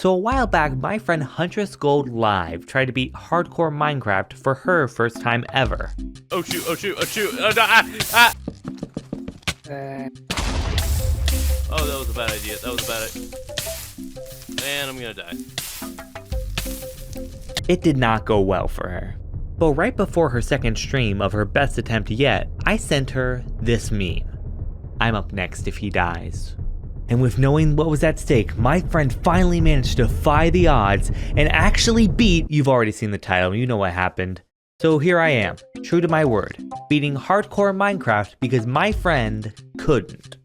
So a while back, my friend Huntress Gold Live tried to beat hardcore Minecraft for her first time ever. Oh shoot, oh shoot, oh shoot, oh no, ah! Oh, that was a bad idea, that was a bad idea. And I'm gonna die. It did not go well for her. But right before her second stream of her best attempt yet, I sent her this meme. I'm up next if he dies. And with knowing what was at stake, my friend finally managed to defy the odds and actually beat, you've already seen the title, you know what happened. So here I am, true to my word, beating hardcore Minecraft because my friend couldn't.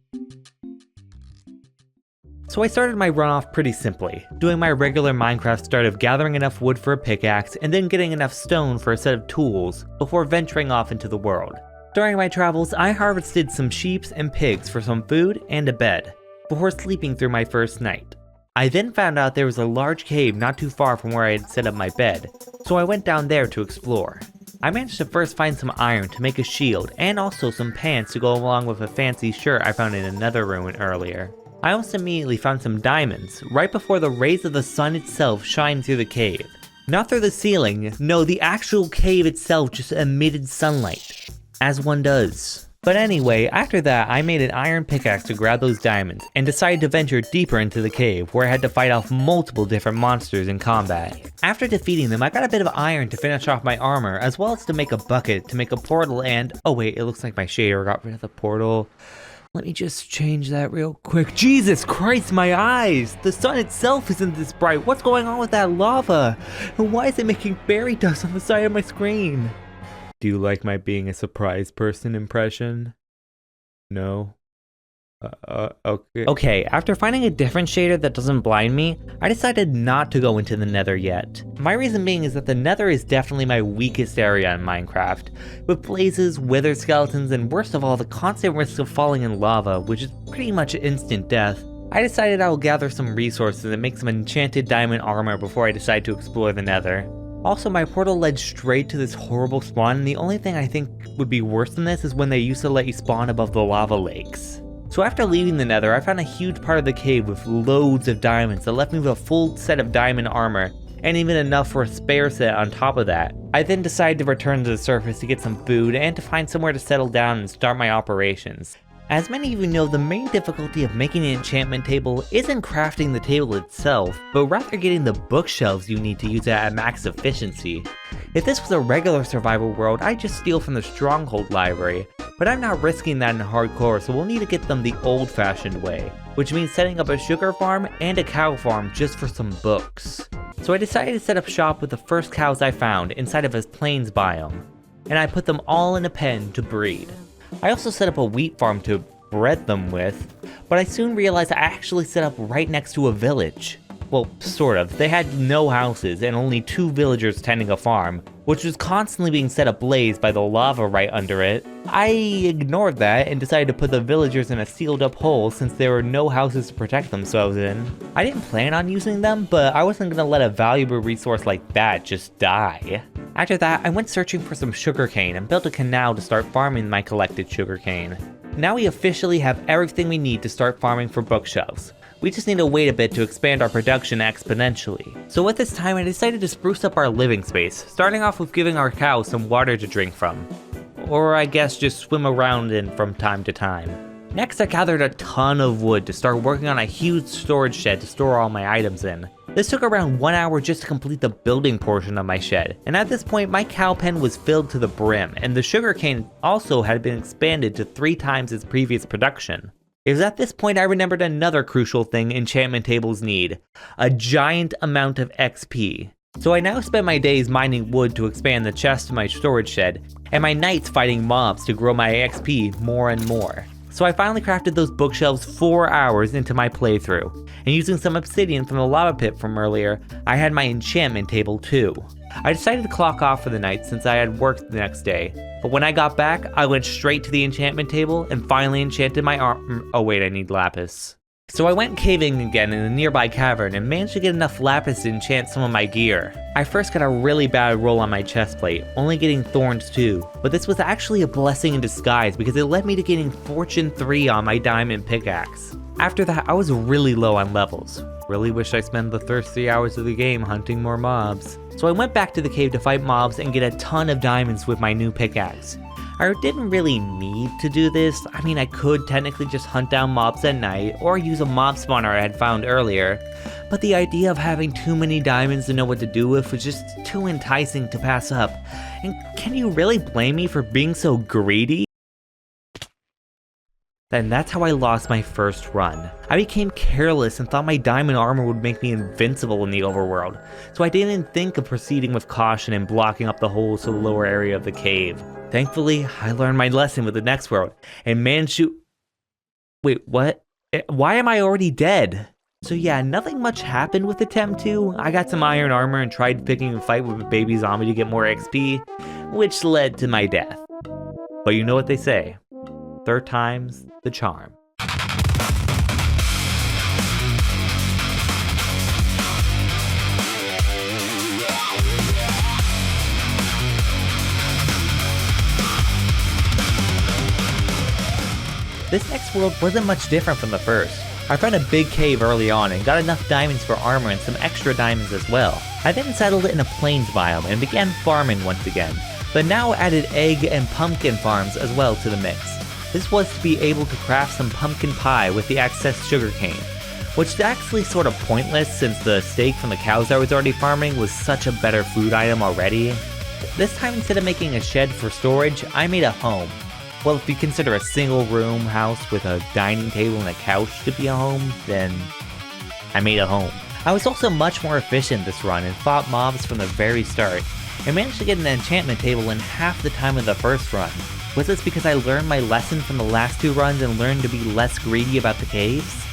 So I started my run off pretty simply, doing my regular Minecraft start of gathering enough wood for a pickaxe and then getting enough stone for a set of tools before venturing off into the world. During my travels, I harvested some sheep and pigs for some food and a bed, before sleeping through my first night. I then found out there was a large cave not too far from where I had set up my bed, so I went down there to explore. I managed to first find some iron to make a shield and also some pants to go along with a fancy shirt I found in another ruin earlier. I almost immediately found some diamonds right before the rays of the sun itself shined through the cave. Not through the ceiling, no, the actual cave itself just emitted sunlight, as one does. But anyway, after that, I made an iron pickaxe to grab those diamonds, and decided to venture deeper into the cave, where I had to fight off multiple different monsters in combat. After defeating them, I got a bit of iron to finish off my armor, as well as to make a bucket to make a portal and... oh wait, it looks like my shader got rid of the portal. Let me just change that real quick. Jesus Christ, my eyes! The sun itself isn't this bright. What's going on with that lava? And why is it making fairy dust on the side of my screen? Do you like my being a surprised person impression? No? Okay. Okay, after finding a different shader that doesn't blind me, I decided not to go into the nether yet. My reason being is that the nether is definitely my weakest area in Minecraft, with blazes, wither skeletons, and worst of all, the constant risk of falling in lava, which is pretty much instant death. I decided I will gather some resources and make some enchanted diamond armor before I decide to explore the nether. Also, my portal led straight to this horrible spawn, and the only thing I think would be worse than this is when they used to let you spawn above the lava lakes. So after leaving the nether, I found a huge part of the cave with loads of diamonds that left me with a full set of diamond armor, and even enough for a spare set on top of that. I then decided to return to the surface to get some food and to find somewhere to settle down and start my operations. As many of you know, the main difficulty of making an enchantment table isn't crafting the table itself, but rather getting the bookshelves you need to use it at max efficiency. If this was a regular survival world, I'd just steal from the Stronghold library, but I'm not risking that in hardcore, so we'll need to get them the old-fashioned way, which means setting up a sugar farm and a cow farm just for some books. So I decided to set up shop with the first cows I found inside of a plains biome, and I put them all in a pen to breed. I also set up a wheat farm to bred them with, but I soon realized I actually set up right next to a village. Well, sort of. They had no houses and only 2 villagers tending a farm, which was constantly being set ablaze by the lava right under it. I ignored that and decided to put the villagers in a sealed up hole since there were no houses to protect themselves in. I didn't plan on using them, but I wasn't gonna let a valuable resource like that just die. After that, I went searching for some sugarcane and built a canal to start farming my collected sugarcane. Now we officially have everything we need to start farming for bookshelves. We just need to wait a bit to expand our production exponentially. So at this time, I decided to spruce up our living space, starting off with giving our cows some water to drink from. Or I guess just swim around in from time to time. Next, I gathered a ton of wood to start working on a huge storage shed to store all my items in. This took around 1 hour just to complete the building portion of my shed, and at this point my cow pen was filled to the brim, and the sugarcane also had been expanded to 3 times its previous production. It was at this point I remembered another crucial thing enchantment tables need: a giant amount of XP. So I now spend my days mining wood to expand the chest of my storage shed, and my nights fighting mobs to grow my XP more and more. So I finally crafted those bookshelves 4 hours into my playthrough, and using some obsidian from the lava pit from earlier, I had my enchantment table too. I decided to clock off for the night since I had worked the next day, but when I got back, I went straight to the enchantment table and finally enchanted my oh wait, I need lapis. So I went caving again in a nearby cavern and managed to get enough lapis to enchant some of my gear. I first got a really bad roll on my chestplate, only getting thorns too, but this was actually a blessing in disguise because it led me to getting Fortune 3 on my diamond pickaxe. After that, I was really low on levels, Really wish I spent the first 3 hours of the game hunting more mobs. So I went back to the cave to fight mobs and get a ton of diamonds with my new pickaxe. I didn't really need to do this. I mean, I could technically just hunt down mobs at night or use a mob spawner I had found earlier, but the idea of having too many diamonds to know what to do with was just too enticing to pass up. And can you really blame me for being so greedy? And that's how I lost my first run. I became careless and thought my diamond armor would make me invincible in the overworld, so I didn't think of proceeding with caution and blocking up the holes to the lower area of the cave. Thankfully, I learned my lesson with the next world, and managed to... Wait, what? Why am I already dead? So yeah, nothing much happened with attempt 2. I got some iron armor and tried picking a fight with a baby zombie to get more XP, which led to my death. But you know what they say, third time's the charm. This next world wasn't much different from the first. I found a big cave early on and got enough diamonds for armor and some extra diamonds as well. I then settled in a plains biome and began farming once again, but now added egg and pumpkin farms as well to the mix. This was to be able to craft some pumpkin pie with the excess sugarcane, which is actually sort of pointless since the steak from the cows I was already farming was such a better food item already. This time, instead of making a shed for storage, I made a home. Well, if you consider a single room house with a dining table and a couch to be a home, then I made a home. I was also much more efficient this run and fought mobs from the very start, and managed to get an enchantment table in half the time of the first run. Was this because I learned my lesson from the last 2 runs and learned to be less greedy about the caves?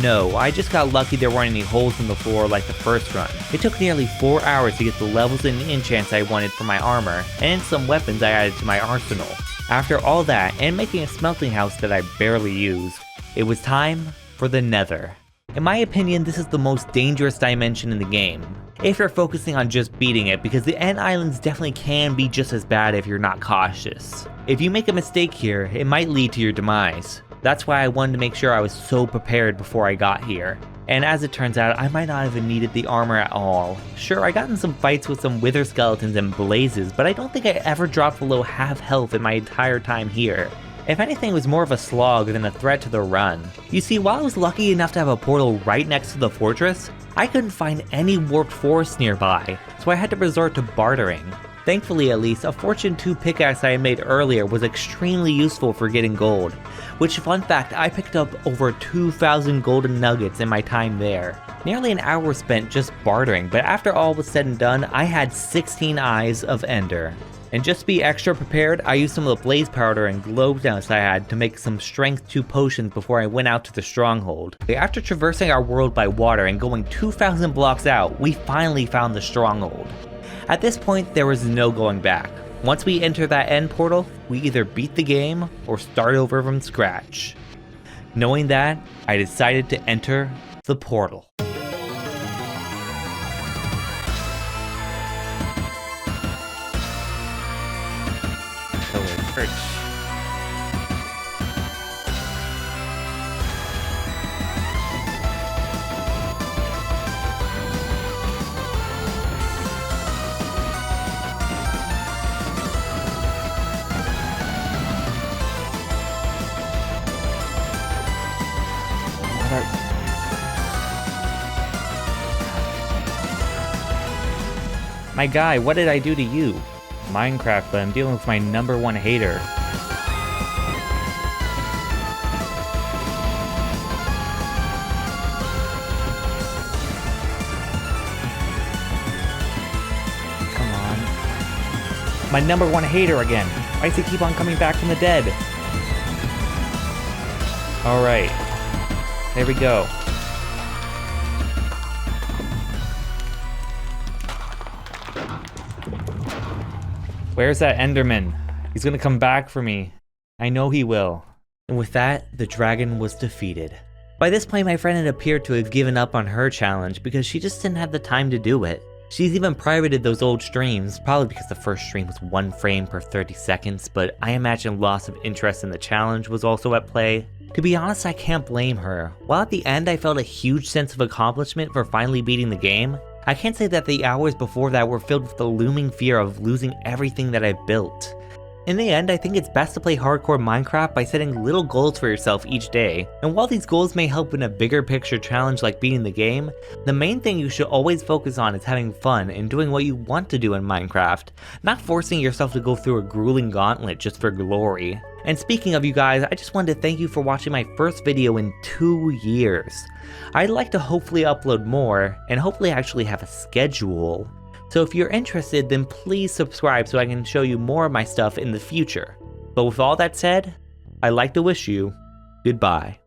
No, I just got lucky there weren't any holes in the floor like the first run. It took nearly 4 hours to get the levels and enchants I wanted for my armor, and some weapons I added to my arsenal. After all that, and making a smelting house that I barely used, it was time for the Nether. In my opinion, this is the most dangerous dimension in the game, if you're focusing on just beating it, because the end islands definitely can be just as bad if you're not cautious. If you make a mistake here, it might lead to your demise. That's why I wanted to make sure I was so prepared before I got here. And as it turns out, I might not have needed the armor at all. Sure, I got in some fights with some wither skeletons and blazes, but I don't think I ever dropped below half health in my entire time here. If anything, it was more of a slog than a threat to the run. You see, while I was lucky enough to have a portal right next to the fortress, I couldn't find any warped forests nearby, so I had to resort to bartering. Thankfully, at least, a Fortune 2 pickaxe I had made earlier was extremely useful for getting gold, which, fun fact, I picked up over 2,000 golden nuggets in my time there. Nearly an hour spent just bartering, but after all was said and done, I had 16 eyes of Ender. And just to be extra prepared, I used some of the blaze powder and glow dust I had to make some strength 2 potions before I went out to the stronghold. After traversing our world by water and going 2,000 blocks out, we finally found the stronghold. At this point, there was no going back. Once we enter that end portal, we either beat the game or start over from scratch. Knowing that, I decided to enter the portal. My guy, what did I do to you? Minecraft, but I'm dealing with my #1 hater. Come on. My #1 hater again. Why does he keep on coming back from the dead? Alright. There we go. Where's that Enderman? He's gonna come back for me. I know he will. And with that, the dragon was defeated. By this point, my friend had appeared to have given up on her challenge because she just didn't have the time to do it. She's even privated those old streams, probably because the first stream was 1 frame per 30 seconds, but I imagine loss of interest in the challenge was also at play. To be honest, I can't blame her. While at the end I felt a huge sense of accomplishment for finally beating the game, I can't say that the hours before that were filled with the looming fear of losing everything that I've built. In the end, I think it's best to play hardcore Minecraft by setting little goals for yourself each day, and while these goals may help in a bigger picture challenge like beating the game, the main thing you should always focus on is having fun and doing what you want to do in Minecraft, not forcing yourself to go through a grueling gauntlet just for glory. And speaking of you guys, I just wanted to thank you for watching my first video in 2 years. I'd like to hopefully upload more, and hopefully actually have a schedule. So if you're interested, then please subscribe so I can show you more of my stuff in the future. But with all that said, I'd like to wish you goodbye.